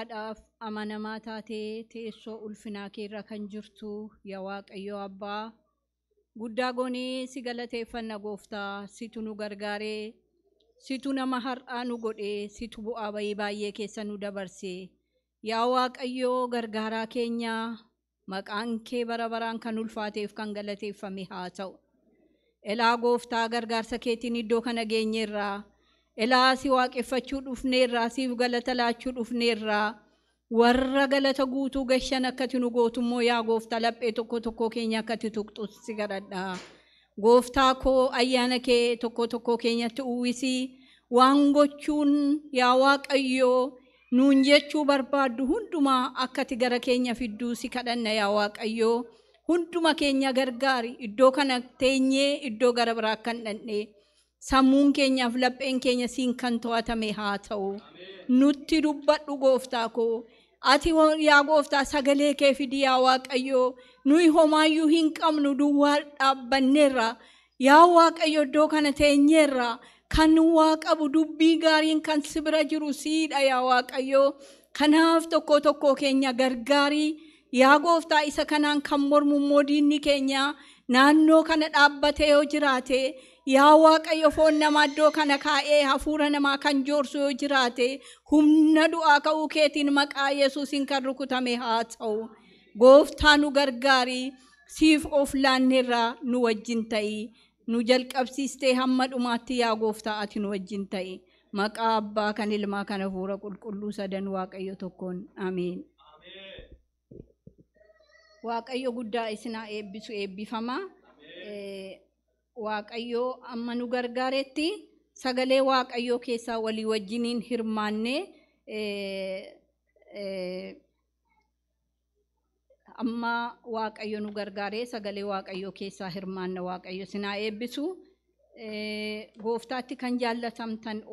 maqaadhaaf amanamaa taatee teessoo ulfinaa keerra kan jirtu yaa Waaqayyo Abbaa guddaa goonee si galateeffanna Gooftaa situ nu gargaaree situ nama har'aa nu godhee situ bu'aa bayii baay'ee keessa nu dabarsee yaa Waaqayyo gargaaraa keenya maqaan kee bara baraan kan ulfaateef kan galateeffame haa ta'u. Elaa Gooftaa gargaarsa keetiin iddoo kana geenyeerraa elaa si waaqeffachuu dhufneerraa siif galata laachuu dhufneerraa warra galata guutuu gashan akkati nu gootummoo yaa Gooftaa laphee tokko tokko keenya akkati tuqxu si kadhadha. Gooftaa koo ayyaana kee tokko tokko keenyatti uwwisi waan gochuun yaa Waaqayyo nuun jechuu barbaaddu hundumaa akkati gara keenya fidduu si kadhanna yaa Waaqayyo. Hunduma keenya gargaari iddoo kana teenyee iddoo gara biraa kan dhandhee sammuun keenyaaf lapheen keenya siin kan to'atame haa ta'u. Nutti dubbadhu Gooftaa koo ati yaa Gooftaa sagalee kee fidi yaa Waaqayyo nuyi homaayyuu hin qabnu duwwaa dhaabbanneerra yaa Waaqayyo iddoo kana teenyeerra kan waa qabu dubbii gaariin kan si bira jiru siidha yaa Waaqayyo. Kanaaf tokko tokko keenya gargaarii yaa Gooftaa isa kanaan kan mormu moodiinni keenya naannoo kana dhaabbatee yoo jiraate yaa Waaqayyo foon namaa iddoo kana kaa'ee hafuura namaa kan joorsu yoo jiraate humna du'aa ka'uu keetiin maqaa Yesuusiin kan rukutame haa ta'u. Gooftaa nu gargaarii siif of laanneerraa nu wajjin ta'i nu jalqabsiistee hamma dhumaatti yaa Gooftaa ati nu wajjin ta'i. Maqaa Abbaa kan Ilmaa kan Hafuura Qulqulluu sadan Waaqayyo tokkoon ameen. Waaqayyo guddaa isinaa eebbisu eebbifama. Waaqayyo amma nu gargaaretti sagalee Waaqayyo keessaa walii wajjiniin hirmaanne amma Waaqayyo nu gargaaree sagalee Waaqayyo keessaa hirmaanna. Waaqayyo isinaa eebbisu. Gooftaatti kan jaallatamtan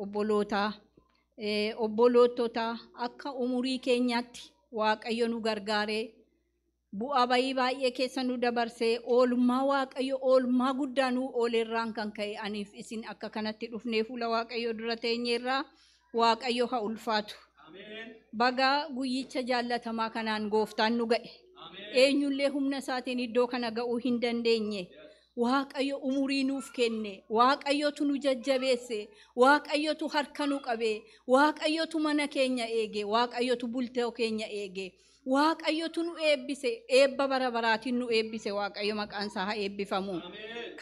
obbolootota akka umurii keenyaatti Waaqayyo nu gargaaree bu'aa bayii baay'ee keessa nu dabarsee oolmaa Waaqayyo oolmaa guddaa nu oolerraan kan ka'e aniif isin akka kanatti dhufnee fuula Waaqayyo dura teenyeerraa Waaqayyo haa ulfaatu. Baga guyyicha jaallatamaa kanaan Gooftaan nu ga'e. Eenyullee humna isaatiin iddoo kana ga'uu hin dandeenye. Waaqayyo umurii nuuf kenne, Waaqayyotu nu jajjabeesse, Waaqayyotu harka nu qabe, Waaqayyotu mana keenya eege, Waaqayyotu bultoo keenya eege. Waaqayyotu nu eebbise, eebba bara baraatiin nu eebbise. Waaqayyo maqaan isaa haa eebbifamu.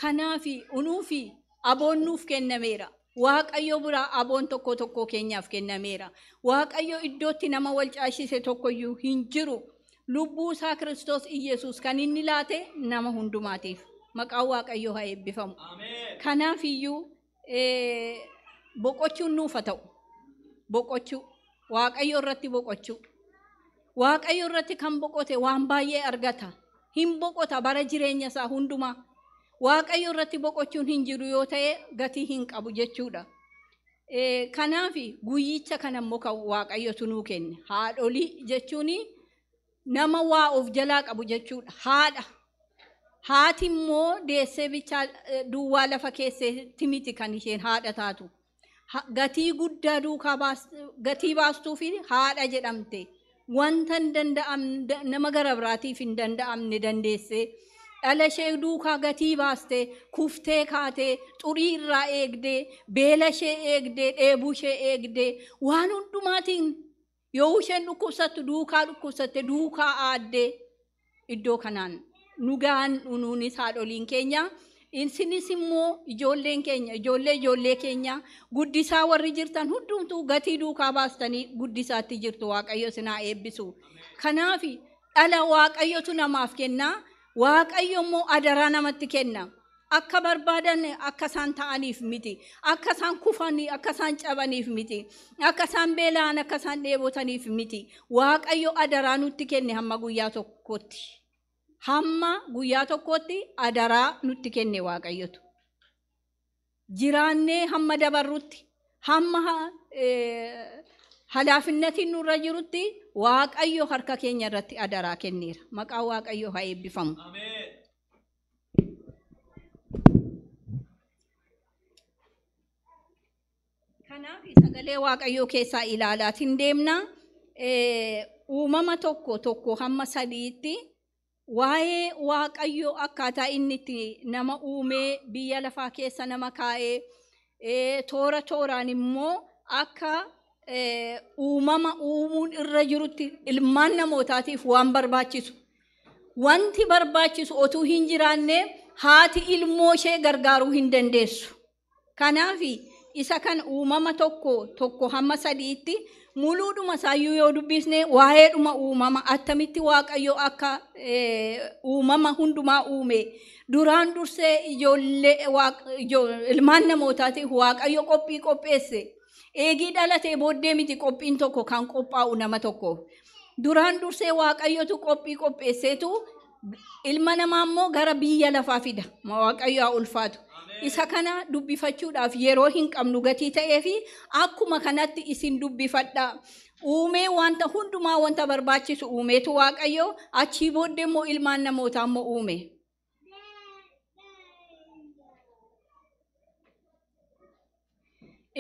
Kanaafi unuufi aboon nuuf kennameera. Waaqayyo biraa aboon tokko tokko keenyaaf kennameera. Waaqayyo iddootti nama wal caashise tokkoyyuu hin jiru. Lubbuu isaa Kiristoos Iyesuus kan inni laate nama hundumaatiif. Maqaan Waaqayyo haa eebbifamu. Kanaafiyyuu boqochuun nuuf haa ta'u. Boqochuu Waaqayyo irratti boqochuu. Waaqayyo irratti kan boqote waan baay'ee argata. Hin boqota bara jireenya isaa hundumaa. Waaqayyo irratti boqochuun hin jiru yoo ta'e gatii hin qabu jechuudha. Kanaafi guyyicha kanammoo kan Waaqayyotu nuu kenne. Haadholii jechuun nama waa of jalaa qabu jechuudha. Haadha. Haati immoo deessee bichaa duwwaa lafa keessatti miti kan isheen haadha taatu. Gatii guddaa duukaa gatii baastuu fi haadha jedhamte. Wanta nama gara biraatiif hin danda'amne dandeesse. Dhala ishee duukaa gatii baaste, kuftee kaatee, xurii irraa eegdee, beela ishee eegdee, dheebuu ishee eegdee, waan hundumaatiin yoo isheen dhukkubsattu duukaa dhukkubsatte duukaa aaddee iddoo kanaan. Nugaan nuunis haadholiin keenya isinis immoo ijoolleen keenya ijoollee keenya guddisaa warri jirtan hundumtuu gatii duukaa baastanii guddisaatti jirtu. Waaqayyo isinaa eebbisu. Kanaaf dhala Waaqayyotu namaaf kenna. Waaqayyo immoo adaraa namatti kenna. Akka barbaadan akka isaan ta'aniif miti. Akka isaan kufanii akka isaan cabaniif miti. Akka isaan beela'an akka isaan dheebotaniif miti. Waaqayyo adaraa nutti kenne hamma guyyaa tokkotti. Hamma guyyaa tokkotti adaraa nutti kenne Waaqayyotu. Jiraannee hamma dabarrutti, hamma halaafinnatiin nurra jirutti Waaqayyo harka keenya irratti adaraa kenneera. Maqaan Waaqayyo haa eebbifamu. Kanaaf sagalee Waaqayyo keessaa ilaalaatiin deemna. uumama tokko hamma sadiitti waa'ee waaqayyo akkaataa inni itti nama uumee biyya lafaa keessa nama kaa'ee toora tooraan immoo akka uumama uumuun irra jirutti ilmaan namootaatiif waan barbaachisu. Wanti barbaachisu otuu hin jiraanne haati ilmoo ishee gargaaruu hin dandeessu. Kanaaf isa kan uumama tokko hamma sadiitti muluudhuma isaayyuu yoo dubbisne waa'eedhuma uumama attamitti waaqayyo akka uumama hundumaa uume duraan dursee ijoollee ilmaan namootaatiif waaqayyo qophii qopheesse. Eegii dhalatee booddee miti qophiin tokko kan qophaa'u nama tokko. Duraan dursee waaqayyotu qophii qopheesseetu ilma namaa immoo gara biyya lafaa fida. Waaqayyo haa ulfaatu. Isa kana dubbifachuudhaaf yeroo hin qabnu gatii ta'ee fi akkuma kanatti isin dubbifadhaa. Uumee wanta hundumaa wanta barbaachisu uumeetu waaqayyo achii booddee immoo ilmaan namootaa immoo uume.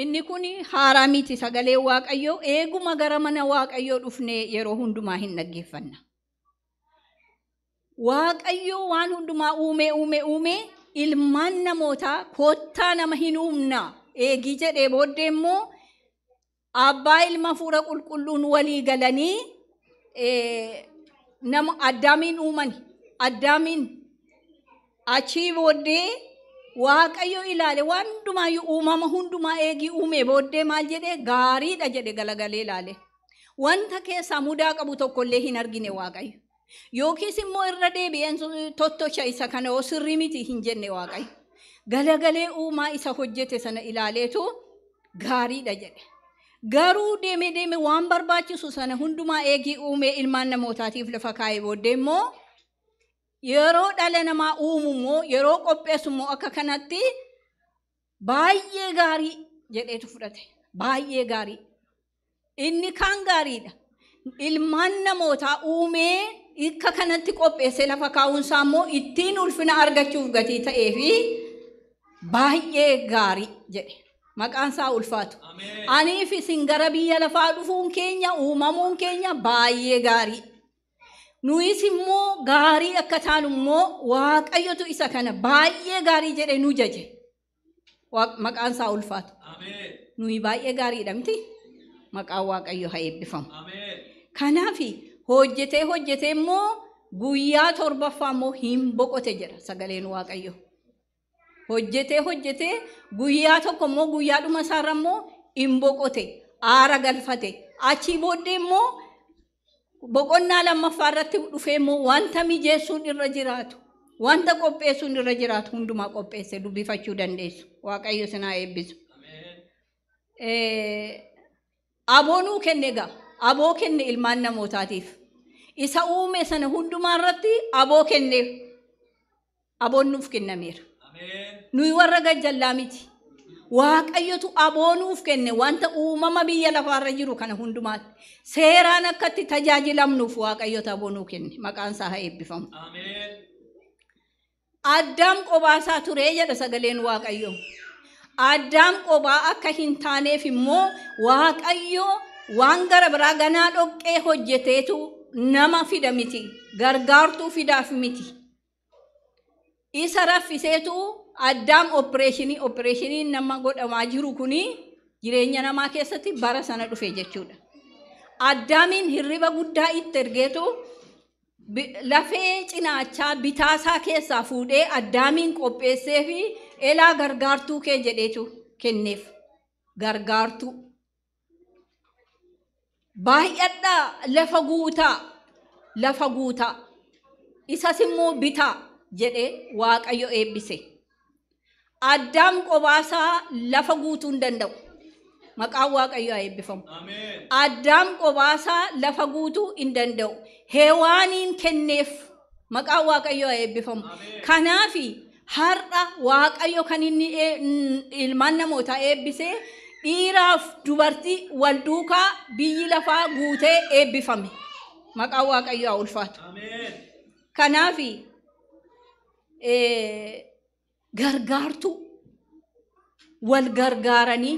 Inni kun haaraa miti sagalee waaqayyo eeguma gara mana waaqayyo dhufne yeroo hundumaa hin dhaggeeffanna. Waaqayyo waan hundumaa uume ilmaan namootaa kottaa nama hin uumna eegii jedhee booddee immoo abbaa ilma hafuura qulqulluun walii galanii nama Addaamiin uuman. Addaamiin achii booddee waaqayyo ilaale waan hundumaayyuu uumama hundumaa eegii uume booddee maal jedhee gaariidha jedhe galagalee ilaale. Wanta keessaa mudaa qabu tokkollee hin argine waaqayyo. Yookiis immoo irra deebi'een tottocha isa kana sirrii miti hin jenne waaqayyo. Galagalee uumaa isa hojjete sana ilaaleetu gaariidha jedhe. Garuu deeme waan barbaachisu sana hundumaa eegii uume ilmaan namootaatiif lafa kaa'e booddee immoo yeroo dhala namaa uumu immoo yeroo qopheessu immoo akka kanatti baay'ee gaarii jedheetu fudhate. Baay'ee gaarii. Inni kaan gaariidha. Ilmaan namootaa uumee akka kanatti qopheessee lafa kaa'uunsaa immoo ittiin ulfina argachuuf gatii ta'ee fi baay'ee gaarii jedhe. Maqaan isaa ulfaatu. Aniif isin gara biyya lafaa dhufuun keenya uumamuun keenya baay'ee gaarii. Nuyis immoo gaarii akka taanu immoo waaqayyotu isa kana baay'ee gaarii jedhe nu jaje. Maqaan isaa ulfaatu. Nuyi baay'ee gaariidha miti. Maqaan waaqayyo haa eebbifamu. Kanaaf hojjetee immoo guyyaa torbaffaa immoo hin boqote jedha sagaleen waaqayyo. Hojjetee guyyaa tokko immoo guyyaadhuma isaarra immoo hin boqote aara galfate. Achii booddee immoo boqonnaa lammaffaa irratti dhufee immoo wanta mijeessuun irra jiraatu, wanta qopheessuun irra jiraatu hundumaa qopheesse dubbifachuu dandeessu. Waaqayyo sinaa eebbisu. Aboonuu kenne egaa aboo kenne ilmaan namootaatiif. Isa uume sana hundumaa irratti aboo kenneef. Aboon nuuf kennameera. Nuyi warra gajjallaa miti. Waaqayyotu aboonuuf kenne wanta uumama biyya lafaarra jiru kana hundumaatti. Seeraan akkatti tajaajilamnuuf waaqayyotu aboonuu kenne. Maqaan isaa haa eebbifamu. Addaam qobaasaa ture jedha sagaleen waaqayyo. Addaam qobaa akka hin taaneef immoo waaqayyo waan gara biraa ganaa dhoqqee hojjeteetu nama fida miti. Gargaartuu fidaaf miti. Isa raffiseetu Addaam opereeshinii nama godhamaa jiru kuni jireenya namaa keessatti bara sana dhufe jechuudha. Addaamiin hirriba guddaa itti ergeetu lafee cinaachaa bitaasaa keessaa fuudhee Addaamiin qopheessee fi elaa gargaartuu kee jedheetu kenneef. Gargaartuu. Baay'adhaa lafa guutaa. Isas immoo bitaa jedhee waaqayyo eebbise. Addaam qobaasaa lafa guutuu hin danda'u. Maqaan waaqayyo haa eebbifamu. Addaam qobaasaa lafa guutuu hin danda'u. Heewaaniin kenneef. Maqaan waaqayyo haa eebbifamu. Kanaaf har'a waaqayyo kan inni ilmaan namootaa eebbisee dhiiraaf dubartii wal duukaa biyyi lafaa guutee eebbifame. Maqaan waaqayyo haa ulfaatu. Kanaaf gargaartuu wal gargaaranii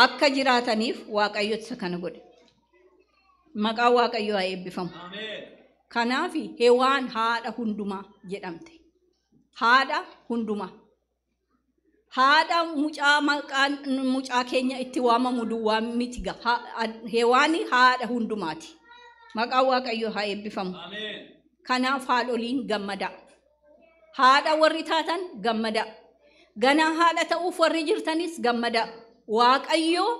akka jiraataniif waaqayyo isa kana godhe. maqaa waaqayyoo haa eebbifamu. Kanaaf hewaan haadha hundumaa jedhamte. Haadha hundumaa. Haadha mucaa keenya itti waamamu duwwaa miti ga'a. Hewaani haadha hundumaati. Maqaa waaqayyoo haa eebbifamu. Kanaaf haadholiin gammada. Haadha warri taatan gammada. Ganaa haadha ta'uuf warri jirtanis gammada. Waaqayyoo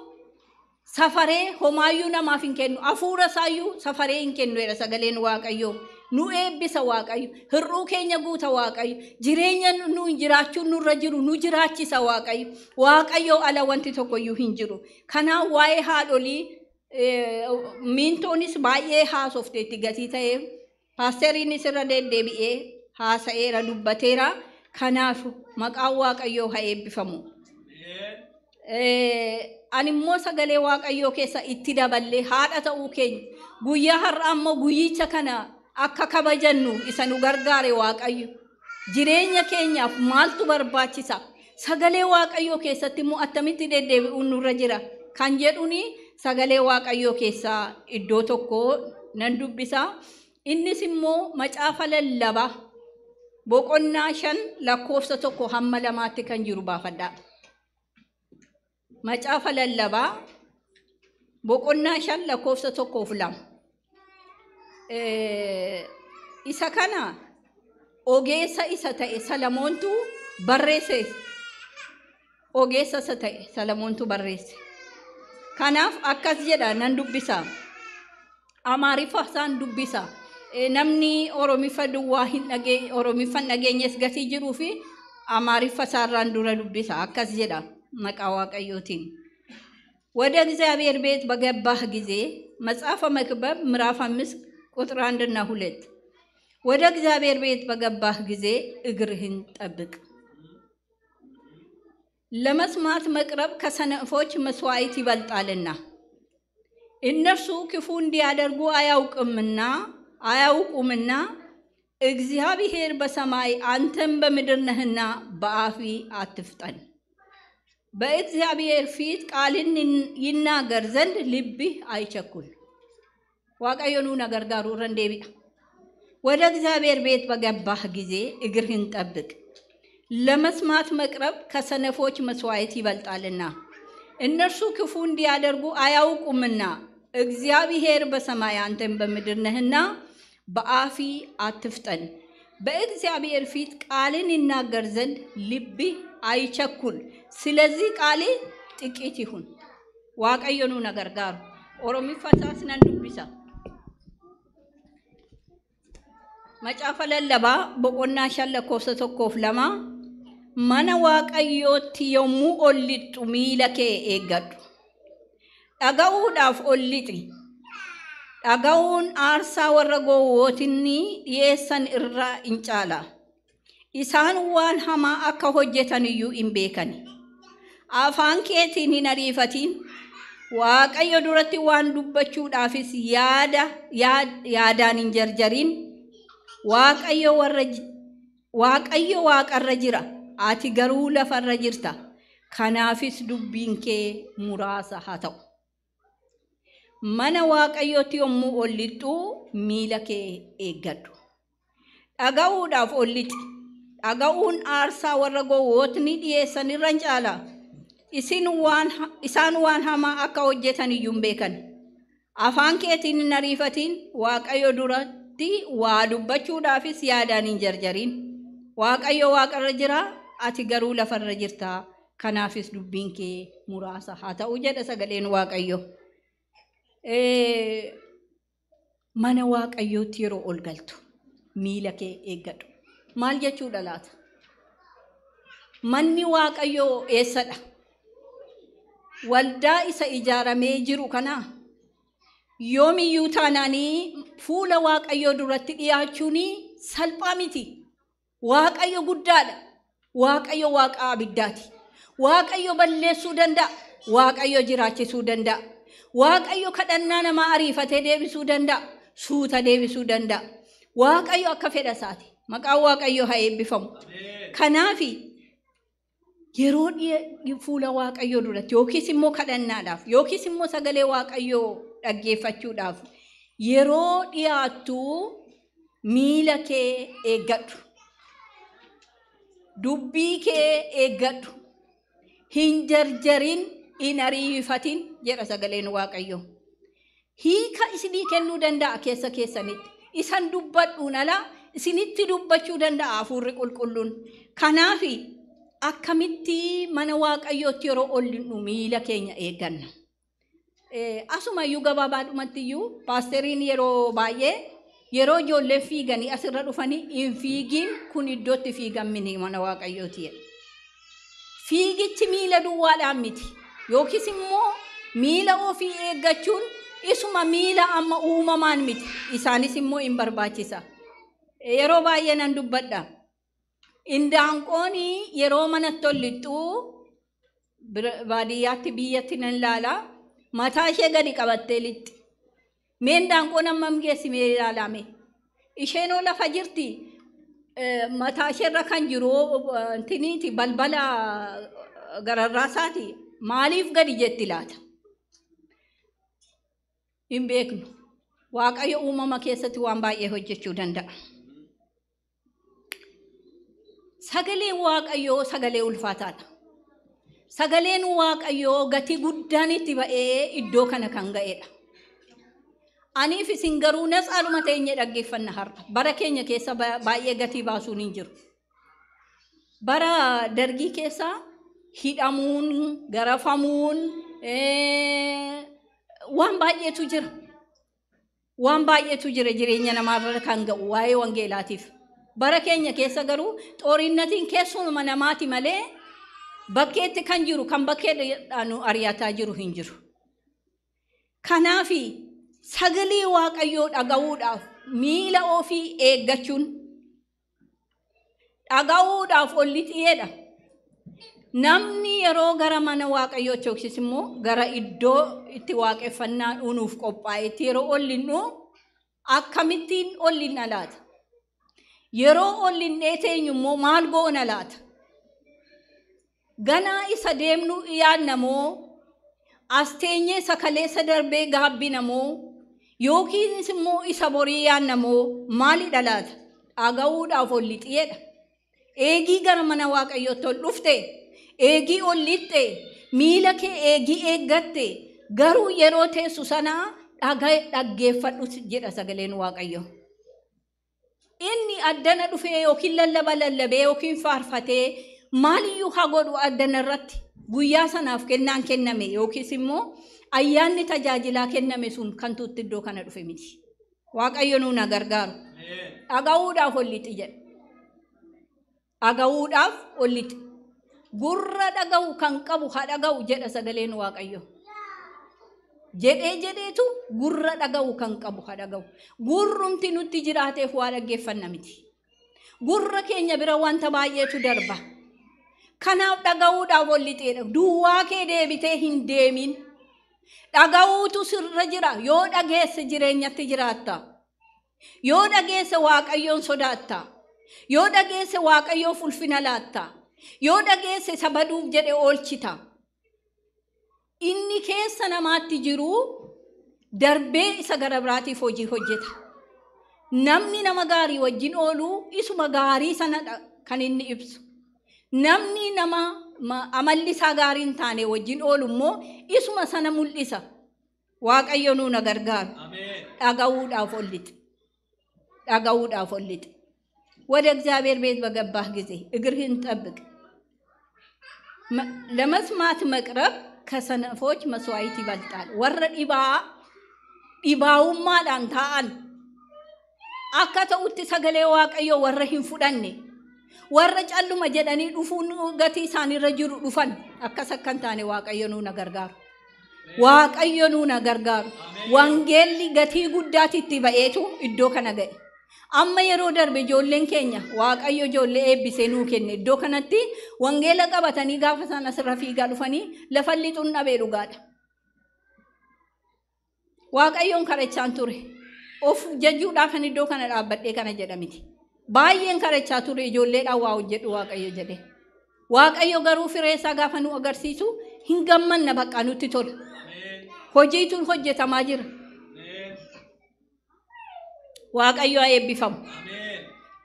safaree homaayyuu namaaf hin kennu. Hafuura isaayyuu safaree hin kennu sagaleen waaqayyoo. Nu eebbisa waaqayyo. Hir'uu keenya guuta waaqayyo. Jireenya nu jiraachuun nurra jiru nu jiraachisa waaqayyo. Waaqayyo ala wanti tokkoyyuu hin jiru. Kanaaf waa'ee haadholii miintoonis baay'ee haasofteetti gatii ta'ee paasteriinis irra deddeebi'ee haasa'eera dubbateera. Kanaaf maqaan waaqayyoo haa eebbifamu. Ani immoo sagalee waaqayyoo keessa itti daballee haadha ta'uu keenya guyyaa har'a ammoo guyyicha kana akka kabajannu isa nu gargaare waaqayyo. Jireenya keenyaaf maaltu barbaachisa? Sagalee waaqayyoo keessatti immoo attamitti deddeebi'uun nurra jira kan jedhuni sagalee waaqayyoo keessaa iddoo tokko nan dubbisa. Innis immoo macaafa lallabaa boqonnaa 5 lakkoofsa 1 hamma 2tti kan jiru baafadha. Macaafa lallabaa boqonnaa 5 lakkoofsa 1 fi 2. Isa kana ogeessa isa ta'e Salamoontu barreesse. Ogeessa isa ta'e Salamoontu barreesse. Kanaaf akkas jedha nan dubbisa. Amaariffa isaan dubbisa. Namni Oromiffa duwwaa hin dhageenye Oromiffa dhageenyes gatii jiruu fi Amaariffa isaarraan dura dubbisa. Akkas jedha maqaa waaqayyootiin. ወደ እግዚአብሔር ቤት በገባህ ጊዜ መጽሐፈ መክብብ ምዕራፍ 5 ቁጥር 1 እና 2 ወደ እግዚአብሔር ቤት በገባህ ጊዜ እግርህን ጠብቅ። ለመስማት መቅረብ ከሰነፎች መስዋዕት ይበልጣልና እነርሱ ክፉ እንዲያደርጉ አያውቁምና እግዚአብሔር በሰማይ አንተም በምድር ነህና በአፊ አትፍጠን። በእግዚአብሔር ፊት ቃልን ይናገር ዘንድ ልብህ አይቸኩል። waaqayyoon nu gargaaru irra deebi'a. ወደ እግዚአብሔር ቤት በገባህ ጊዜ እግርህን ጠብቅ። ለመስማት መቅረብ ከሰነፎች መስዋዕት ይበልጣልና እነርሱ ክፉ እንዲያደርጉ አያውቁምና እግዚአብሔር በሰማይ አንተም በምድር ነህና በአፊ አትፍጠን። በእግዚአብሔር ፊት ቃልን ይናገር ዘንድ ልብህ አይቸኩል። ስለዚህ ቃሌ ጥቂት ይሁን። waaqayyoon nu gargaaru ኦሮሚፋሳስ ነን ዱብሳ macaafa lallabaa boqonnaa 5 lakkoofsa 1 fi 2 mana waaqayyootti yommuu ollixu miila kee eeggadhu. Dhaga'uudhaaf ollixi. Dhaga'uun aarsaa warra gowwootinni dhiyeessan irraa hin caala. Isaan waan hamaa akka hojjetan iyyuu hin beekani. Afaan keetiin hin ariifatiin. Waaqayyo duratti waan dubbachuudhaafis yaadaan hin jarjariin. waaqayyo waaqarra jira ati garuu lafarra jirta. Kanaafis dubbiin kee muraasa haa ta'u. Mana waaqayyootti yommuu ollixu miila kee eeggadhu. Dhaga'uudhaaf ollixi. Dhaga'uun aarsaa warra gowwootni dhiyeessan irra hin caala. Isaan waan hamaa akka hojjetan iyyuu hin beekan. Afaan keetiin hin ariifatiin. Waaqayyo duratti waa dubbachuudhaafis yaadaan hin jarjariin. Waaqayyo waaqarra jira ati garuu lafarra jirta. Kanaafis dubbiin kee muraasa haa ta'u jedha sagaleen waaqayyo. Mana waaqayyootti yeroo ol galtu miila kee eeggadhu. Maal jechuudha laata? Manni waaqayyoo eessadha? Waldaa isa ijaaramee jiru kanaa yoomiyyuu taanaanii fuula waaqayyoo duratti dhiyaachuun salphaa miti. Waaqayyo guddaadha. Waaqayyo waaqa abiddaati. Waaqayyo balleessuu danda'a. Waaqayyo jiraachisuu danda'a. Waaqayyo kadhannaa namaa ariifatee deebisuu danda'a. Suuta deebisuu danda'a. Waaqayyo akka fedha isaati. Maqaan waaqayyo haa eebbifamu. Kanaaf yeroo fuula waaqayyo duratti yookiis immoo kadhannaadhaaf yookiis immoo sagalee waaqayyo dhaggeeffachuudhaaf yeroo dhiyaattu miila kee eeggadhu. Dubbii kee eeggadhu. Hin jarjarin, hin ariifatin jedha sagaleen Waaqayyoo. Hiika isinii kennuu danda'a keessa keessanitti. Isan dubbadhuun ala isinitti dubbachuu danda'a Hafuurri Qulqulluun. Kanaaf akkamitti mana Waaqayyootti yeroo ollinu miila keenya eegganna. Asumayyuu gabaabaadhumatti iyyuu paasteriin yeroo baay'ee yeroo ijoolleen fiiganii asirra dhufanii hin fiigin kun iddootti fiigamini mana Waaqayyooti. Fiigichi miila duwwaadhaan miti. Yookiis immoo miila ofii eeggachuun isuma miila amma uumamaan miti. Isaanis immoo hin barbaachisa. Yeroo baay'ee nan dubbadha. Indaanqoon yeroo manatti ollixxu baadiyyaatti biyyatti nan ilaala. Mataa ishee gadi qabattee lixxi. Mee indaanqoon ammam geessi mee ilaalame. Isheen lafa jirti. Mataa isheerra kan jiru intiniiti balbala gararraasaati. Maaliif gadi jetti laata? Hin beeknu. Waaqayyo uumama keessatti waan baay'ee hojjechuu danda'a. Sagaleen Waaqayyoo sagalee ulfaataadha. Sagaleen Waaqayyoo gatii guddaan itti ba'ee iddoo kana kan ga'edha. Aniif isin garuu natsaaluma teenyee dhaggeeffanna har'a. Bara keenya keessa baay'ee gatii baasuun hin jiru. Bara dargii keessa hidhamuun, garafamuun waan baay'eetu jira. Waan baay'eetu jira jireenya namaarra kan ga'u waa'ee wangeelaatiif. Bara keenya keessa garuu xoorinnatiin keessuma namaati malee bakkeetti kan jiru kan bakkeedhaan ari'ataa jiru hin jiru. Kanaaf sagalee Waaqayyoo dhaga'uudhaaf miila ofii eeggachuun dhaga'uudhaaf olli xiyeedha. Namni yeroo gara mana Waaqayyoo yookiis immoo gara iddoo itti waaqeffannaa dhuunuuf qophaa'etti yeroo ollinnu akkamittiin ollinna laata? Yeroo ollinnee teenyu immoo maal goona laata? Ganaa isa deemnu yaadnamoo as teenyee sakaleessa darbee gaabbinamoo yookiin immoo isa borii yaadnamoo maalidha laata? Dhaga'uudhaaf olli xiyeedha. Eegii gara mana Waaqayyootti ol dhufte, eegii ollixxe, miila kee eegii eeggatte, garuu yeroo teessu sanaa dhaggeeffadhu jedha sagaleen Waaqayyoo. Inni addana dhufee yookiin lallabee yookiin faarfatee maaliyyuu haa godhu addana irratti guyyaa sanaaf kennaan kenname yookiis immoo ayyaanni tajaajilaa kenname sun kan tuutti iddoo kana dhufe miti. Waaqayyo nu na gargaaru. Dhaga'uudhaaf ollixi jedha. Dhaga'uudhaaf ollixi. Gurra dhaga'u kan qabu haa dhaga'u jedha sagaleen Waaqayyo. Jedheetu gurra dhaga'u kan qabu haa dhaga'u. Gurrumti nutti jiraateef waa dhaggeeffanna miti. Gurra keenya bira wanta baay'eetu darba. Kanaaf dhaga'uudhaaf ollixeedha. Duwwaa kee deebitee hin deemin. Dhaga'uutu sirra jira. Yoo dhageesse jireenyatti jiraatta. Yoo dhageesse Waaqayyoon sodaatta. Yoo dhageesse Waaqayyoof ulfina laatta. Yoo dhageesse sabaduuf jedhe oolchita. Inni keessa namaatti jiru darbee isa gara biraatiif hojii hojjeta. Namni nama gaarii wajjin oolu isuma gaarii sanadha kan inni ibsu. Namni nama amalli isaa gaarii hin taane wajjin oolu immoo isuma sana mul'isa. Waaqayyo nu na gargaaru. Dhaga'uudhaaf ollixi. Dhaga'uudhaaf ollixi. ወደ እግዚአብሔር ቤት በገባህ ጊዜ እግርህን ጠብቅ። ለመስማት መቅረብ ከሰነፎች መስዋዕት ይበልጣል። ወረ ዲባውማadhaan ta'an akka ta'utti sagalee Waaqayyo warra hin fudhanne warra calluma jedhanii dhufuun gatii isaanirra jiru dhufan akkas akkan taane Waaqayyo nu na gargaaru. Waaqayyo nu na gargaaru. Wangeelli gatii guddaatitti ba'eetu iddoo kana ga'e. Amma yeroo darbe ijoolleen keenya Waaqayyo ijoollee eebbisee nuu kenne iddoo kanatti wangeela qabatanii gaafa isaan asirra fiigaa dhufanii lafa lixuun dhabee dhugaadha. Waaqayyoon kadhachaan ture. Of jajuudhaaf kan iddoo kana dhaabbadhee kana jedhamiti. Baay'een kadhachaa ture ijoolleedhaan waa hojjedhu Waaqayyo jedhe. Waaqayyo garuu firee isaa gaafa nu agarsiisu hin gammanna bakka nutti tola. Hojiitu hojjetamaa jira. waaqayyo eebbifamu.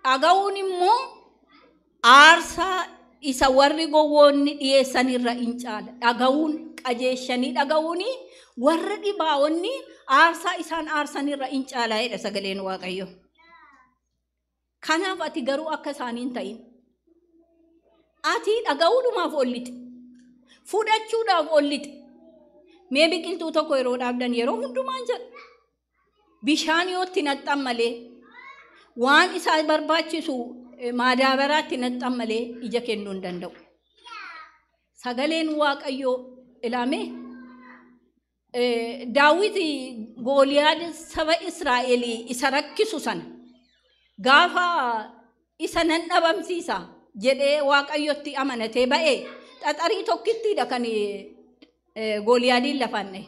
Dhaga'uun immoo aarsaa isa warri gowwoonni dhiyeessanirra hin caala. Dhaga'uun qajeeshanii dhaga'uun warra dhibaa'onni aarsaa isaan aarsanirra hin caala jedha sagaleen waaqayyo. Kanaaf ati garuu akka isaaniin ta'in. Ati dhaga'uudhumaaf ollite. Fudhachuudhaaf ollite. Mee biqiltuu tokko yeroo dhaabdan yeroo hundumaan jedha. Bishaan yoo itti naxxan malee waan isaa barbaachisu maadaabaraatti naxxan malee ija kennuu hin danda'u. Sagaleen waaqayyoo ilaame Daawit Gooliyaad saba Israa'el isa rakkisu sana gaafa isa nan dhabamsiisa jedhee waaqayyotti amanatee ba'ee xaxarii tokkittiidha kan Gooliyaadiin lafanne.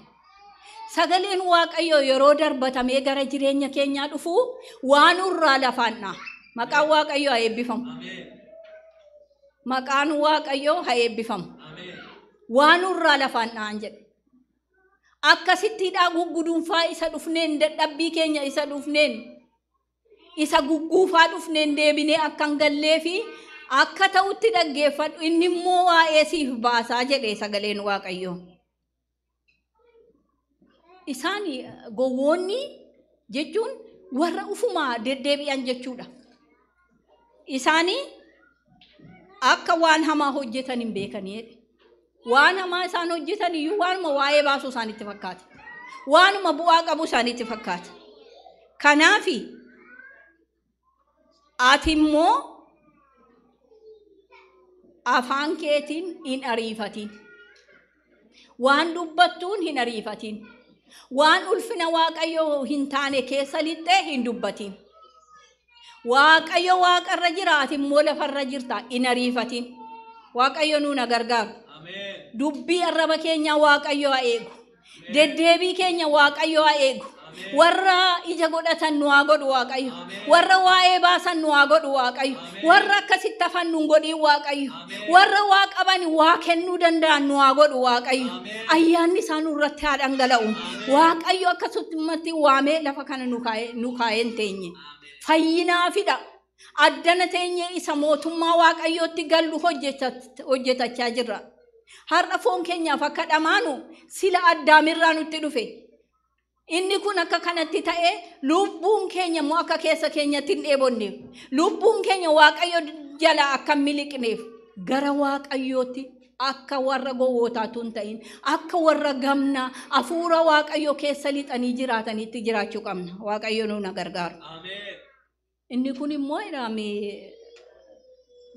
Sagaleen waaqayyoo yeroo darbatamee gara jireenya keenyaa dhufu waan irraa lafanna. Maqaan waaqayyoo haa eebbifamu. Maqaan waaqayyoo haa eebbifamu. Waan irraa lafanna jedhe. Akkasittiidhaa gugguduunfaa isa dhufneen dadhabbii keenya isa dhufneen isa gugguufaa dhufneen deebinee akkan gallee fi akka ta'utti dhaggeeffadhu inni immoo waa'ee siif baasaa jedhe sagaleen waaqayyoo. Isaan gowwoonni jechuun warra ufumaa deddeebi'an jechuudha. Isaan akka waan hamaa hojjetan hin beekanii. Waan hamaa isaan hojjetan iyyuu waanuma waa'ee baasuu isaanitti fakkaata. Waanuma bu'aa qabu isaanitti fakkaata. Kanaaf ati immoo afaan keetiin hin ariifatin. Waan dubbattuun hin ariifatin. Waan ulfina waaqayyoo hin taane keessa lixxee hin dubbatin. Waaqayyo waaqarra jiraati immoo lafarra jirta hin ariifatin. Waaqayyo nuuna gargaaru. Dubbii arraba keenya waaqayyo haa eegu. Deddeebii keenya waaqayyo haa eegu. Warra ija godhatan nu haa godhu waaqayyo. Warra waa'ee baasan nu haa godhu waaqayyo. Warra akkasitti hafan nu godhi waaqayyo. Warra waa qaban waa kennuu danda'an nu haa godhu waaqayyo. Ayyaanni isaan irratti haa dhangala'u. Waaqayyo akkasumatti waamee lafa kana nu kaa'een teenye. Fayyinaa fida. Addana teenye isa mootummaa waaqayyootti gallu hojjetachaa jirra. Har'a foon keenyaaf akka dhamaanu sila addaamirraa nutti dhufe. Inni kun akka kanatti ta'ee lubbuun keenya immoo akka keessa keenyatti hin dheebonneef. Lubbuun keenya waaqayyo jala akka hin miliqneef gara waaqayyootti akka warra gowwootaatu hin ta'in akka warra gamnaa hafuura waaqayyo keessa lixanii jiraatanitti jiraachuu qabna. Waaqayyo nu gargaaru. Inni kun immoo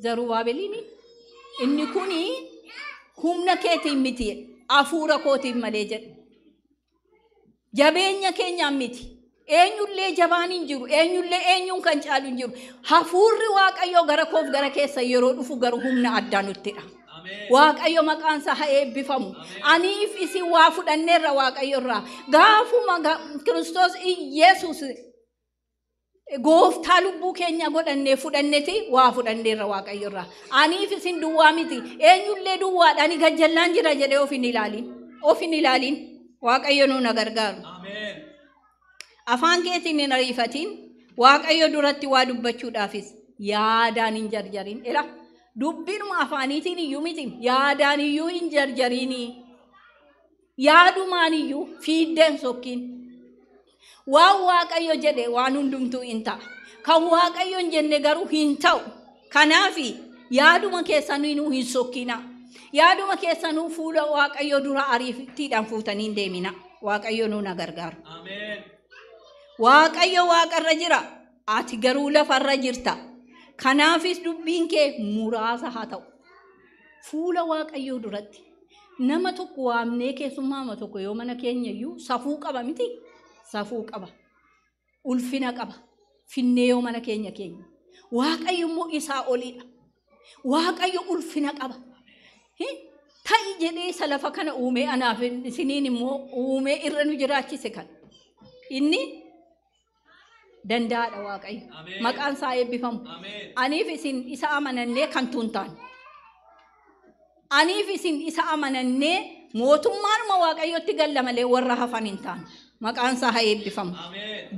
Zarubaabeliin inni kun humna keetiin miti hafuura kootiin malee jedhe. Jabeenya keenyaan miti. Eenyullee jabaan hin jiru. Eenyullee eenyuun kan caalu hin jiru. Hafuurri waaqayyoo gara koof gara keessa yeroo dhufu garuu humna addaa nuttidha. Waaqayyo maqaansa haa eebbifamu. Aniif isin waa fudhanneerra waaqayyo irraa. Gaafuma Kiristoos Yesuus gooftaa lubbuu keenya godhannee fudhanneti waa fudhanneerra waaqayyo irraa. Aniif isin duwwaa miti. Eenyullee duwwaadha. Ani gajjallaan jira jedhee of hin ilaalin. Of hin ilaalin. Waaqayyo nu gargaaru. Afaan keetiin hin ariifatin. Waaqayyo duratti waa dubbachuudhaafis yaadaan hin jarjarin. Ila dubbinuma afaaniitiin iyyuu miti. Yaadaan iyyuu hin jarjarin. Yaadumaan iyyuu fiiddeen sokkiin. Waan waaqayyo jedhe waan hundumtuu hin ta'a. Kan waaqayyo hin jenne garuu hin ta'u. Kanaaf yaaduma keessanuu hin sokkina. Yaaduma keessanuu fuula waaqayyo dura ariiftiidhaan fuutanii hin deemina. Waaqayyo nu gargaaru. Waaqayyo waaqarra jira. Ati garuu lafarra jirta. Kanaafis dubbiin kee muraasa haa ta'u. Fuula waaqayyo duratti nama tokko waamnee keessummaa tokko yoo mana keenya iyyuu safuu qaba miti. Safuu qaba. Ulfina qaba. Finnee yoo mana keenya. Waaqayyo immoo isaa oliidha. Waaqayyo ulfina qaba. Ta'i jedhee salafa kana uumee anaaf isiniin immoo uumee irra nu jiraachise kan. Inni danda'aadha waaqayyo. Maqaan isaa eebbifamu. Aniif isin isa amanannee kan tuntaan. Aniif isin isa amanannee mootummaanuma waaqayyotti galla malee warra hafan hin taane. maqaan isaa haa eebbifamu.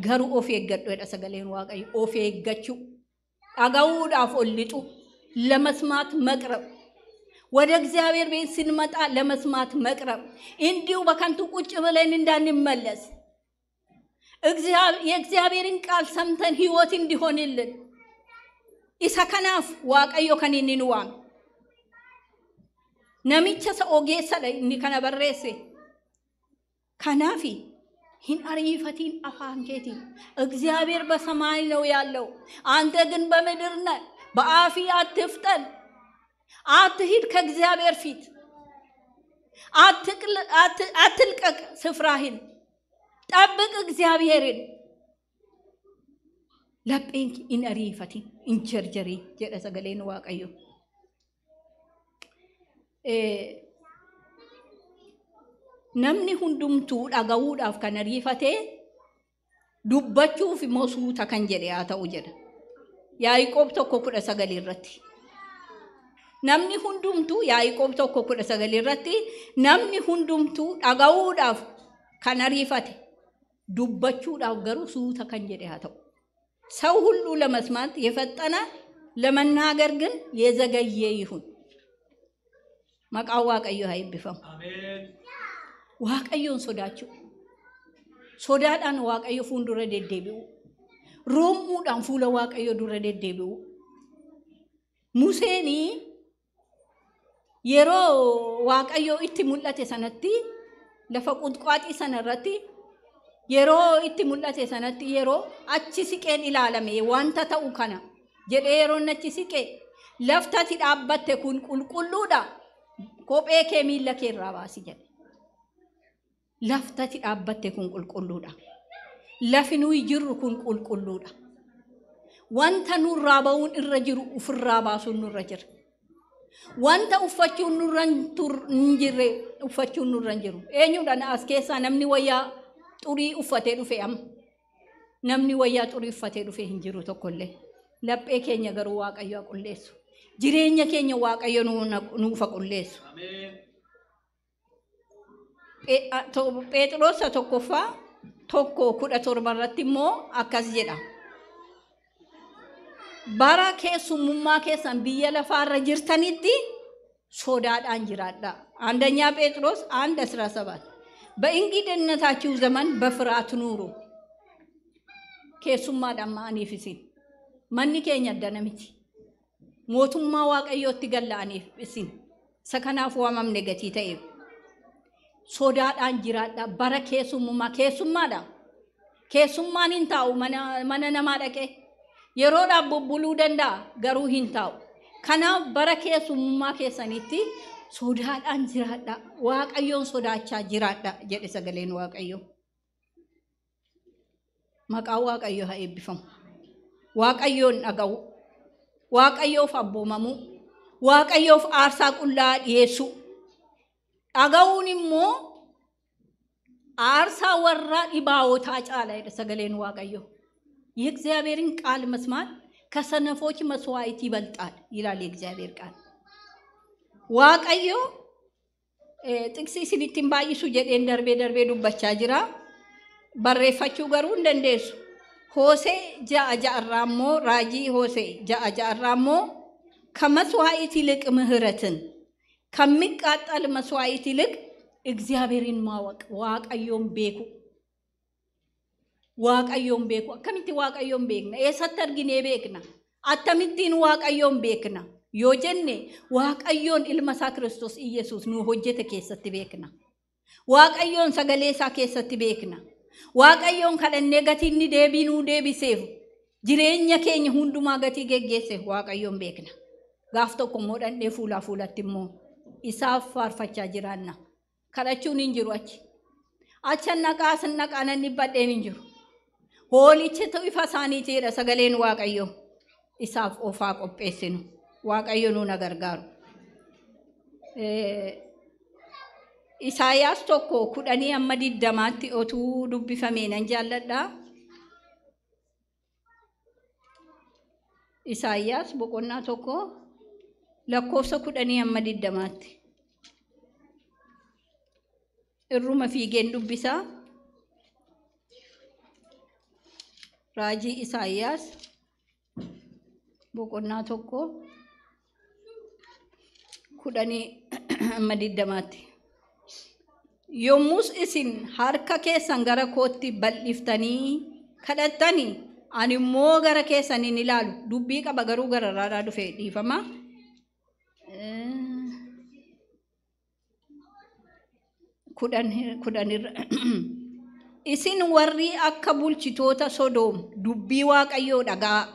Garuu of eeggadhu jedha sagaleen Waaqayyo. Of eeggachuu dhaga'uudhaaf ol lixu ለመስማት መቅረብ ወደ እግዚአብሔር ቤት ስንመጣ ለመስማት መቅረብ እንዲሁ በከንቱ ቁጭ ብለን እንዳንመለስ የእግዚአብሔርን ቃል ሰምተን ሕይወት እንዲሆንልን ኢሰከናፍ ዋቀዮ ከኒንንዋም ነሚቸ ሰኦጌሰ ለኒ ከነበረሴ ከናፊ ሂን አሪፈቲን አፋንኬቲ እግዚአብሔር በሰማይ ነው ያለው አንተ ግን በምድር ነህ በአፊ አትፍጠን አትሂድ ከእግዚአብሔር ፊት አትልቀቅ ስፍራህን ጠብቅ እግዚአብሔርን ለጴንኪ ኢንአሪፈቲ ኢንቸርጀሪ ጀደ ሰገሌን ዋቀዮ namni hundumtuu dhaga'uudhaaf kan ariifatee dubbachuuf immoo suuta kan jedhe haa ta'u jedha. Yaaqoob 1:9 irratti. Namni hundumtuu Yaaqoob 1:9 irratti namni hundumtuu dhaga'uudhaaf kan ariifate dubbachuudhaaf garuu suuta kan jedhe haa ta'u. ሰው ሁሉ ለመስማት የፈጠነ ለመናገር ግን የዘገየ ይሁን። መቃው ዋቀዮ አይብፈም። አሜን። ዋቀዮን ሶዳችሁ ሶዳዳን ዋቀዮ ፉንዱረ ደደቢው ሮሙዳን ፉለ ዋቀዮ ዱረ ደደቢው ሙሴኒ የሮ ዋቀዮ ኢቲ ሙላቴ ሰነቲ ለፈቁጥቋጢ ሰነረቲ የሮ ኢቲ ሙላቴ ሰነቲ የሮ አቺ ሲቄን ኢላለሜ ዋንታ ተኡ ከና ጀዴ የሮ ነቺ ሲቄ ለፍታቲ ዳበተ ኩን ቁልቁሉዳ ኮጴ ከሚለ ከራባሲ ጀዴ ለፍታቲ ዳበተ ኩን ቁልቁሉዳ ለፍኑ ይጅሩ ኩን ቁልቁሉዳ ዋንታ ኑራባውን እረጅሩ ኡፍራባሱ ኑረጅር ዋንታ ኡፈቹ ኑረንቱር እንጅሬ ኡፈቹ ኑረንጅሩ ኤኙ ዳና አስኬሳ ነምኒ ወያ ጡሪ ኡፈቴ ዱፌ አም ነምኒ ወያ ጡሪ ኡፈቴ ዱፌ እንጅሩ ተኮሌ ለጴ ኬኛ ገሩ ዋቀዮ አቁሌሱ ጅሬኛ ኬኛ ዋቀዮ ኑፈ ቁሌሱ አሜን ጴጥሮስ ተኮፋ ቶኮ ኩዳ ቶርባራቲሞ አካስ ጀዳ bara keessummaa keessan biyya lafaarra jirtanitti sodaadhaan jiraadha. አንደኛ ጴጥሮስ 1:17 በእንግድነታችሁ ዘመን በፍርሃት ኑሩ። keessummaadhaan maaniif isin manni keenya danamichi mootummaa waaqayyootti gallaaniif isin sakanaaf waamamne gatii ta'e sodaadhaan jiraadha. bara keessummaan hin taa'u mana namaa dhaqee yeroo dhaabbuluu danda'a garuu hin taa'u. Kanaaf bara keessummaa keessanitti sodaadhaan jiraadha. Waaqayyoon sodaachaa jiraadha jedhe sagaleen Waaqayyoo. Maqaa Waaqayyoo haa eebbifamu. Waaqayyoon dhaga'u. Waaqayyoof abboomamu. Waaqayyoof aarsaa qullaa dhiyeessu. Dhaga'uun immoo aarsaa warra dhibaawotaa caala jedhe sagaleen Waaqayyoo. የእግዚአብሔርን ቃል መስማት ከሰነፎች መስዋዕት ይበልጣል ይላል የእግዚአብሔር ቃል። ዋቀዮ ጥቅሲ ሲኒቲን ባይሱ ጀዴን ደርቤ ዱበቻ ጅራ በሬፋችሁ ገሩ እንደንደሱ ሆሴ ጃአጃራሞ ራጂ ሆሴ ጃአጃራሞ ከመስዋዕት ይልቅ ምህረትን ከሚቃጠል መስዋዕት ይልቅ እግዚአብሔርን ማወቅ ዋቀዮን ቤኩ waaqayyoon beeku akkamitti waaqayyoon beekna eessatti argine beekna akkamittiin waaqayyoon beekna yoo jenne waaqayyoon ilma isaa Kiristoos Iyesuus nu hojjete keessatti beekna waaqayyoon sagalee isaa keessatti beekna waaqayyoon kadhannee gatii inni deebinuu deebiseef jireenya keenya hundumaa gatii geggeesse waaqayyoon beekna gaaf tokko immoo dhandhee fuulatti immoo isaaf faarfachaa jiraanna kadhachuun hin jiru achi naqaanan dhibbadheen hin jiru. Hoolichi ta'u ifa isaaniiti jedha sagaleen Waaqayyoo isaaf ofaa qopheessinu Waaqayyo nu gargaaru. Isaayaas 1:10-20 otuu dubbifamee nan jaalladha. Isaayaas 1:10-20 irruma fiigeen dubbisaa. raajii Isaayyaas boqonnaa tokko kudhanii amma 20tti. Yommus isin harka keessan gara kootti bal'iftanii kadhattanii ani immoo gara keessan hin ilaalu. Dubbii qaba garuu gara irraa dhufe dhiifama. Kudhanirra isin warri akka bulchitoota Sodoom dubbii Waaqayyoo dhagaa.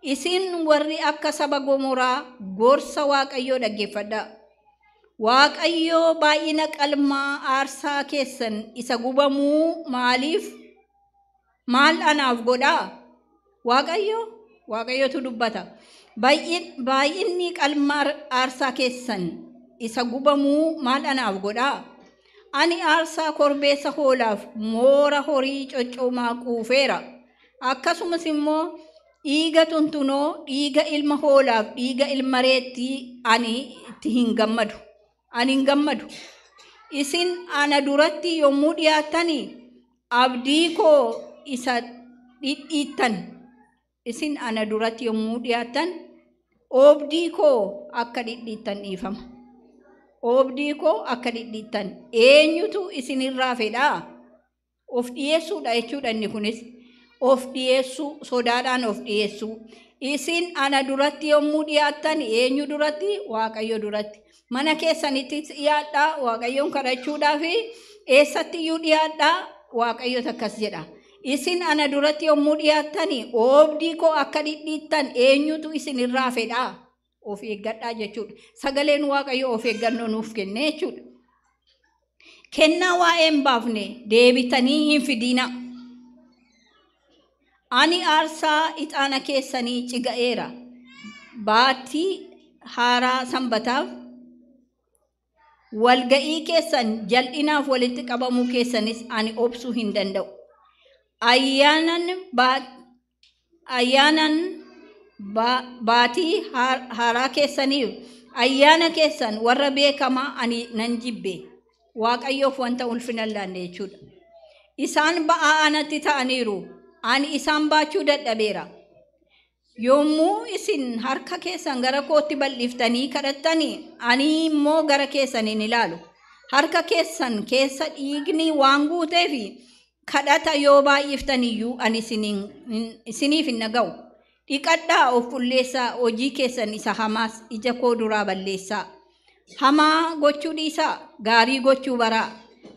Isin warri akka saba Gomoraa gorsa Waaqayyoo dhaggeeffadhaa. Waaqayyoo baay'ina qalmaa aarsaa keessan isa gubamuu maal anaaf godhaa? Waaqayyootu dubbata. Baay'inni qalmaa aarsaa keessan isa gubamuu maal anaaf godhaa? Ani aarsaa korbeessa hoolaaf moora horii coccoomaa quufeera. Akkasumas immoo dhiiga tuntunoo, dhiiga ilma hoolaaf, dhiiga ilma reettii ani itti hin gammadu. Isin ana duratti yommuu dhiyaattanii abdii koo isa dhidhiittan. Isin ana duratti yommuu dhiyaattan oobdii koo akka dhidhiittan dhiifama. Oobdii koo akka dhidhiittan. Eenyutu isinirraa fedhaa? Of dhiyeessuudha jechuudha inni kunis. Of dhiyeessuu, sodaadhaan of dhiyeessuu. Isin ana duratti yommuu dhiyaattan eenyu duratti? Waaqayyo duratti. Mana keessanitti dhiyaadhaa Waaqayyoon kadhachuudhaaf eessatti iyyuu dhiyaadhaa Waaqayyotu akkas jedha. Isin ana duratti yommuu dhiyaattan oobdii koo akka dhidhiittan eenyutu isinirraa fedhaa? Of eeggadhaa jechuudha. Sagaleen Waaqayyo of eeggannoo nuuf kenne jechuudha. Kennaa waa'ee hin baafne deebitanii hin fidina. Ani aarsaa ixaana keessanii ciga'eera. Baatii haaraa sanbataaf walga'ii keessan jal'inaaf walitti qabamuu keessanis ani obsuu hin danda'u. Ayyaanan baatii haaraa keessaniif ayyaana keessan warra beekamaa ani nan jibbe. Waaqayyoof wanta ulfina hin laanne jechuudha. Isaan ba'aa anatti ta'aniiru. Ani isaan baachuu dadhabeera. Yommuu isin harka keessan gara kootti bal'iftanii kadhattanii ani immoo gara keessan hin ilaalu. Harka keessan keessa dhiigni waan guuteef kadhata yoo baay'iftaniyyuu ani isiniif hin dhaga'u. Dhiqadhaa of qulleessaa, hojii keessan isa hamaas ija koo duraa balleessaa. Hamaa gochuu dhiisaa, gaarii gochuu baraa.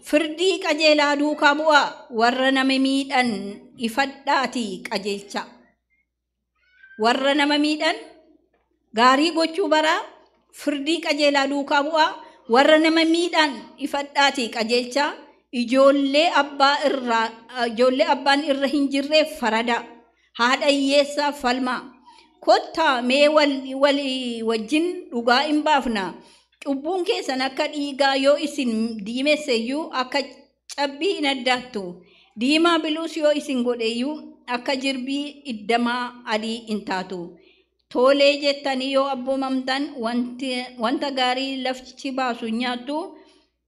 Firdii qajeelaa duukaa bu'aa, warra nama miidhan ifadhaatii qajeelcha. Warra nama miidhan gaarii gochuu baraa, firdii qajeelaa duukaa bu'aa, warra nama miidhan ifadhaatii qajeelcha. Ijoollee abbaan irra hin jirreef farada. Haadha hiyyeessaaf falmaa. Kottaa mee walii wajjin dhugaa hin baafna. Cubbuun keessan akka dhiigaa yoo isin diimesseyyuu akka cabbii hin addaattu. Diimaa biluus yoo isin godheyyuu akka jirbii iddamaa adii hin taatu. Tolee jettanii yoo abboomamtan wanta gaarii lafti baasu nyaattu.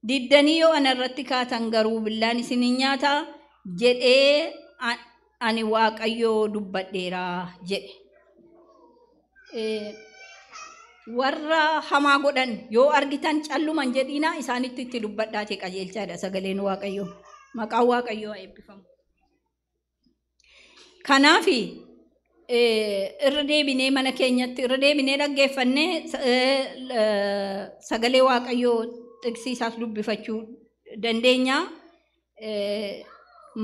Diddanii yoo anarratti kaatan garuu billaan isin hin nyaata jedhee ani Waaqayyoo dubbadheera jedhe. Warra hamaa godhan yoo argitan calluman jedhiina isaanitti itti dubbadhaate qajeelchaadha sagaleen Waaqayyoo. Maqaan Waaqayyoo eebbifamu. Kanaaf irra deebinee mana keenyatti irra deebinee dhaggeeffannee sagalee Waaqayyoo xiqsiisaas dubbifachuu dandeenya.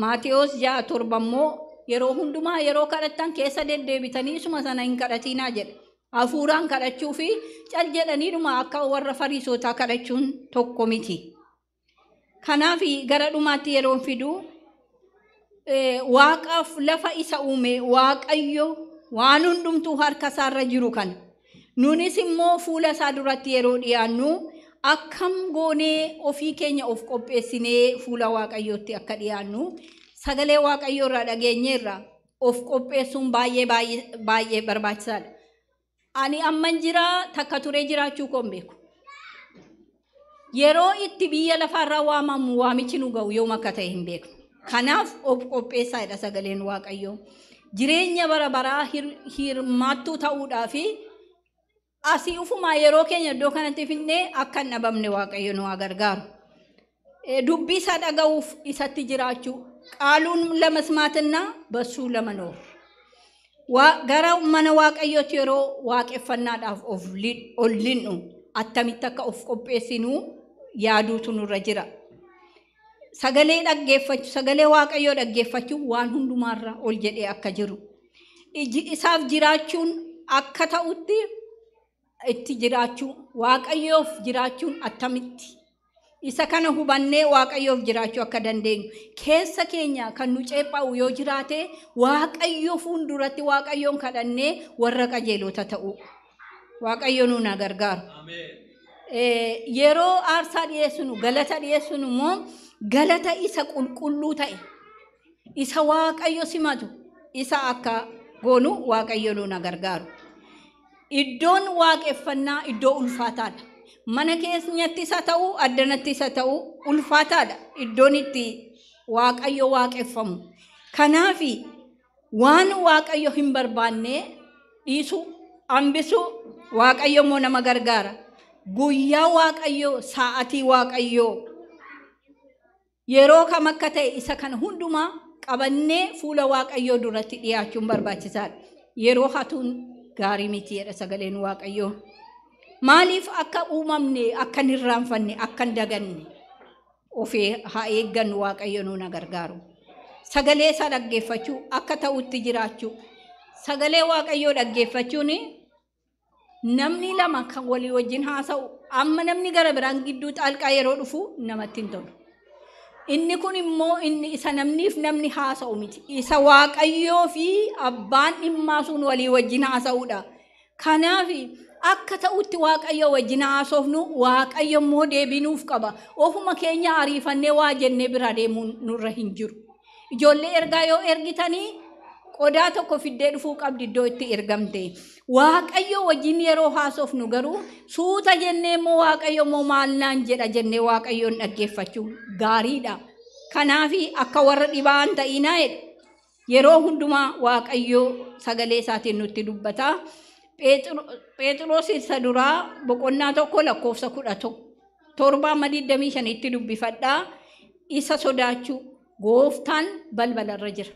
Maatewos 6:7 immoo yeroo hundumaa yeroo kadhattan keessa deddeebitanii isuma sana hin kadhatinaa jedhe. Hafuuraan kadhachuu fi cal jedhaniidhuma akka warra Fariisotaa kadhachuun tokko miti. Kanaaf gara dhumaatti yeroo fidu Waaqaaf lafa isa uume Waaqayyo waan hundumtuu harka isaarra jiru kana. Nunis immoo fuula isaa duratti yeroo dhiyaannu akkam goonee ofii keenya of qopheessinee fuula Waaqayyootti akka dhiyaannu sagalee Waaqayyoo irraa dhageenyeerra of qopheessuun baay'ee barbaachisaadha. Ani amman jira takka turee jiraachuu koon beeku. Yeroo itti biyya lafaarraa waamamu waamichi nu ga'u yoom akka ta'e hin beeknu. Kanaaf of qopheessaadha sagaleen Waaqayyoo. Jireenya bara baraa hirmaattuu ta'uudhaa fi asii ufumaa yeroo keenya iddoo kanatti finnee akka hin dhabamne Waaqayyo nu haa gargaaru. Dubbii isaa dhaga'uuf isatti jiraachuu qaaluun lamasmaatinna bassuu lama noor. Gara mana Waaqayyootti yeroo waaqeffannaadhaaf ol linnu attamitti akka of qopheessinu yaaduutu nurra jira. Sagalee dhaggeeffachuu, sagalee Waaqayyoo dhaggeeffachuu waan hundumaarra ol jedhee akka jiru. Isaaf jiraachuun akka ta'utti itti jiraachuu, Waaqayyoof jiraachuun attamitti. Isa kana hubannee Waaqayyoof jiraachuu akka dandeenyu. Keessa keenya kan nu ceephaa'u yoo jiraate Waaqayyoo fuulduratti Waaqayyoon kadhannee warra qajeelota ta'u. Waaqayyo nu na gargaaru. Yeroo aarsaa dhiyeessinu, galata dhiyeessinu immoo galata isa qulqulluu ta'e, isa Waaqayyo simatu, isa akka goonu Waaqayyo nu na gargaaru. Iddoon waaqeffannaa iddoo ulfaataadha. Mana keenyatti isa ta'u, addanatti isa ta'u ulfaataadha. Iddoon itti Waaqayyo waaqeffamu. Kanaaf waan Waaqayyo hin barbaanne dhiisu, hambisu Waaqayyo immoo nama gargaara. Guyyaa Waaqayyo, sa'atii Waaqayyo yeroo kam akka ta'e isa kana hundumaa qabannee fuula Waaqayyoo duratti dhiyaachuun barbaachisaadha. Yeroo hatuun gaarii miti jedha sagaleen Waaqayyoo. Maaliif akka uumamne, akka hin irraanfanne, akka hin daganne ofii haa eeggannu Waaqayyo nu na gargaaru. Sagalee isaa dhaggeeffachuu, akka ta'utti jiraachuu. Sagalee Waaqayyoo dhaggeeffachuun namni lama kan walii wajjin haasa'u, amma namni gara biraan gidduu xaalqaa yeroo dhufu namatti hin tolu. Inni kun immoo inni isa namniif namni haasa'u miti. Isa Waaqayyoo fi abbaan dhimmaa sun walii wajjin haasa'uudha. Kanaaf akka ta'utti Waaqayyo wajjin haasofnu Waaqayyo immoo deebinuuf qaba. Ofuma keenya ariifannee waa jennee bira deemuun nurra hin jiru. Ijoollee ergaa yoo ergitanii qodaa tokko fiddee dhufuu qabdi iddoo itti ergamte. Waaqayyo wajjin yeroo haasofnu garuu suuta jennee immoo Waaqayyo immoo maal naan jedha jennee Waaqayyoon dhaggeeffachuun gaariidha. Kanaaf akka warra dhibaan ta'inaa jedha. Yeroo hundumaa Waaqayyo sagalee isaatiin nutti dubbata. Phexros isa duraa boqonnaa 1 lakkoofsa 17 itti dubbifadhaa. Isa sodaachuu Gooftaan balbalarra jira.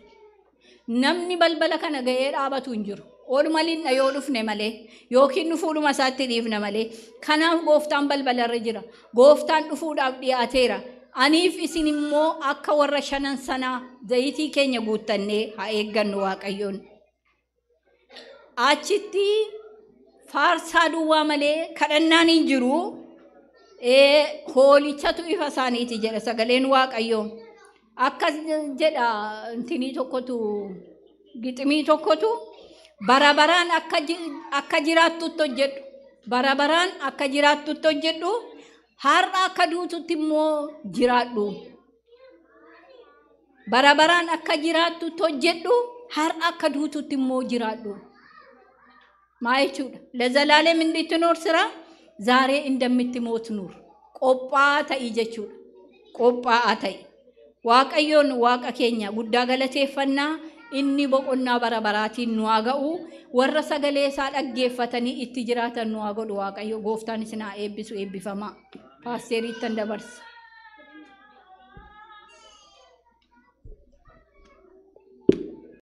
Namni balbala kana ga'ee dhaabatu hin jiru. Oolmaliin yoo dhufne malee yookiin nu fuuluma isaatti dhiifne malee. Kanaaf Gooftaan balbalarra jira. Gooftaan dhufuudhaaf dhiyaateera. Aniif isin immoo akka warra 5 sanaa zayitii keenya guuttannee haa eeggannu Waaqayyoon. Achitti faarsaa duwwaa malee kadhannaan hin jiru. Hoolichatu ifa isaaniiti jedha sagaleen Waaqayyoo. Akkas jedha intinii tokkotu giximii tokkotu barabaraan akka jiraattutti hojjedhu. Barabaraan akka jiraattutti hojjedhu. Har'a akka duututti immoo jiraadhu. Barabaraan akka jiraattutti hojjedhu. Har'a akka duututti immoo jiraadhu. maa jechuudha? ለዘላለም እንድትኖር ስራ ዛሬ እንደምትሞት ኑር። ቆጳአ ተኢ jechuudha. Qophaa'aa ta'i. Waaqayyoon waaqa keenya guddaa galateeffannaa inni boqonnaa bara baraatiin nu haa ga'u. Warra sagalee isaa dhaggeeffatanii itti jiraatan nu haa godhu. Waaqayyo gooftaan isin haa eebbisu, eebbifamaa. Paasteeriittan dabarsa.